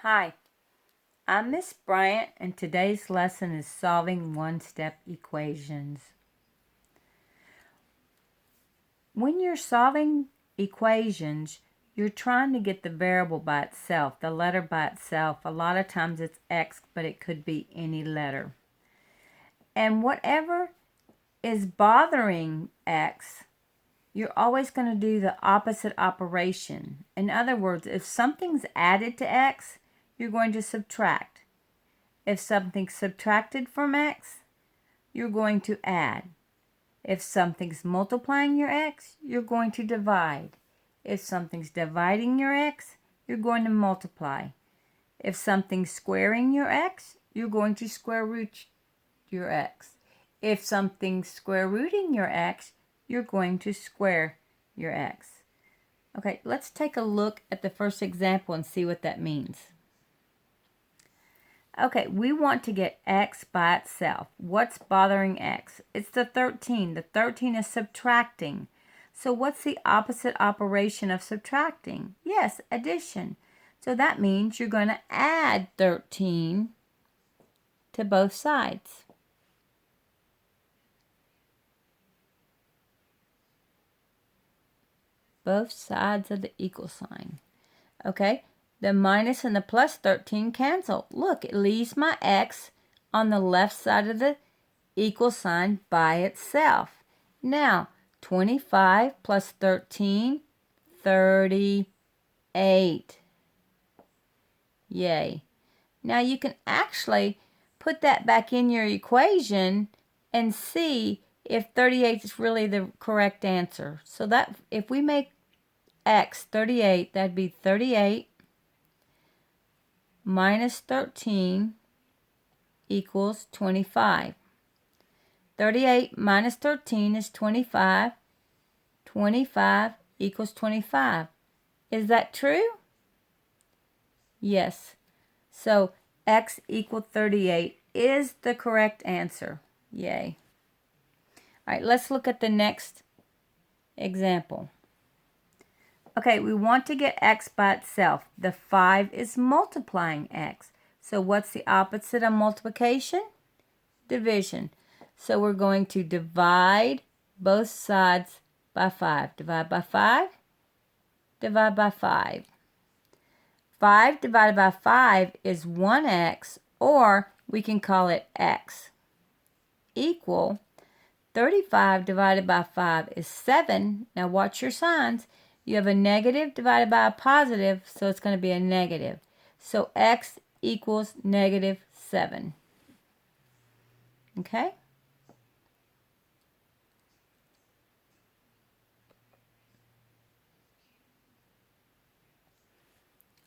Hi, I'm Miss Bryant, and today's lesson is solving one-step equations. When you're solving equations, you're trying to get the variable by itself, the letter by itself. A lot of times it's x, but it could be any letter. And whatever is bothering x, you're always going to do the opposite operation. In other words, if something's added to x, you're going to subtract. If something's subtracted from x, you're going to add. If something's multiplying your x, you're going to divide. If something's dividing your x, you're going to multiply. If something's squaring your x, you're going to square root your x. If something's square rooting your x, you're going to square your x. Okay, let's take a look at the first example and see what that means. Okay, we want to get x by itself. What's bothering x? It's the 13. The 13 is subtracting. So what's the opposite operation of subtracting? Yes, addition. So that means you're going to add 13 to both sides. Both sides of the equal sign. Okay? The minus and the plus 13 cancel. Look, it leaves my x on the left side of the equal sign by itself. Now, 25 plus 13, 38. Yay. Now you can actually put that back in your equation and see if 38 is really the correct answer. So that if we make x 38, that'd be 38 minus 13 equals 25. 38 minus 13 is 25. 25 equals 25. Is that true? Yes. So x equals 38 is the correct answer. Yay. All right, let's look at the next example. Okay, we want to get x by itself. The 5 is multiplying x. So what's the opposite of multiplication? Division. So we're going to divide both sides by 5. Divide by 5. Divide by 5. 5 divided by 5 is 1x, or we can call it x, equal 35 divided by 5 is 7. Now watch your signs. You have a negative divided by a positive, so it's going to be a negative. So x equals negative 7. Okay?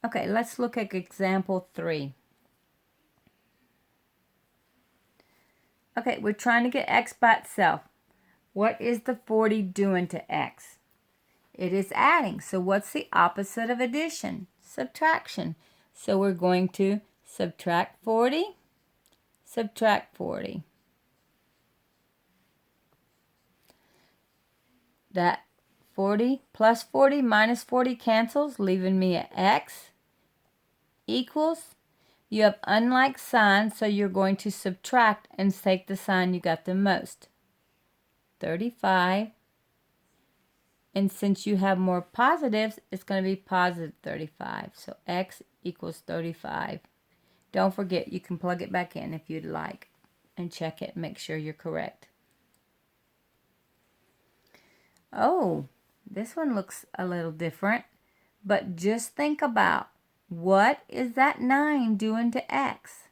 Okay, let's look at example 3. Okay, we're trying to get x by itself. What is the 40 doing to x? It is adding. So what's the opposite of addition? Subtraction. So we're going to subtract 40, subtract 40. That 40 plus 40 minus 40 cancels, leaving me at x equals. You have unlike signs, so you're going to subtract and take the sign you got the most. 35. And since you have more positives, it's going to be positive 35. So x equals 35. Don't forget, you can plug it back in if you'd like and check it and make sure you're correct. Oh, this one looks a little different. But just think about, what is that 9 doing to x?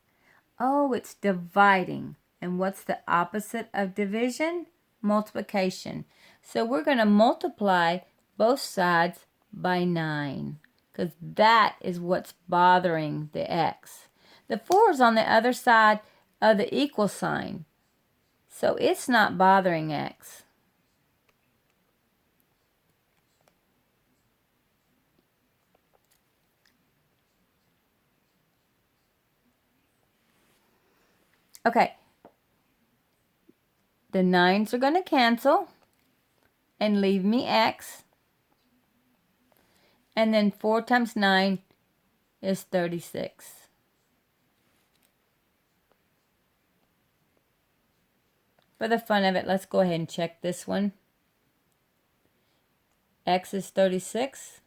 Oh, it's dividing. And what's the opposite of division? Multiplication. So we're going to multiply both sides by 9, because that is what's bothering the x. The 4 is on the other side of the equal sign, so it's not bothering x. Okay, the 9s are going to cancel and leave me x. And then 4 times 9 is 36. For the fun of it, let's go ahead and check this one. X is 36.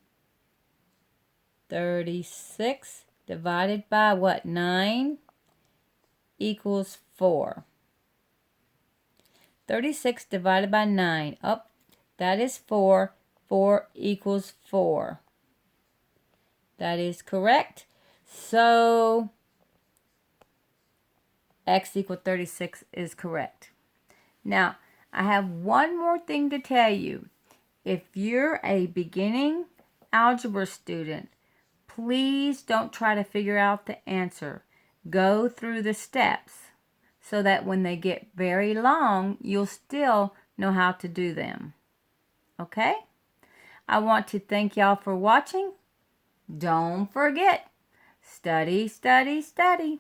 36 divided by what? 9 equals 4. 36 divided by 9. Up, that is 4. 4 equals 4. That is correct. So, x equals 36 is correct. Now, I have one more thing to tell you. If you're a beginning algebra student, please don't try to figure out the answer. Go through the steps so that when they get very long, you'll still know how to do them. Okay? I want to thank y'all for watching. Don't forget, study, study, study.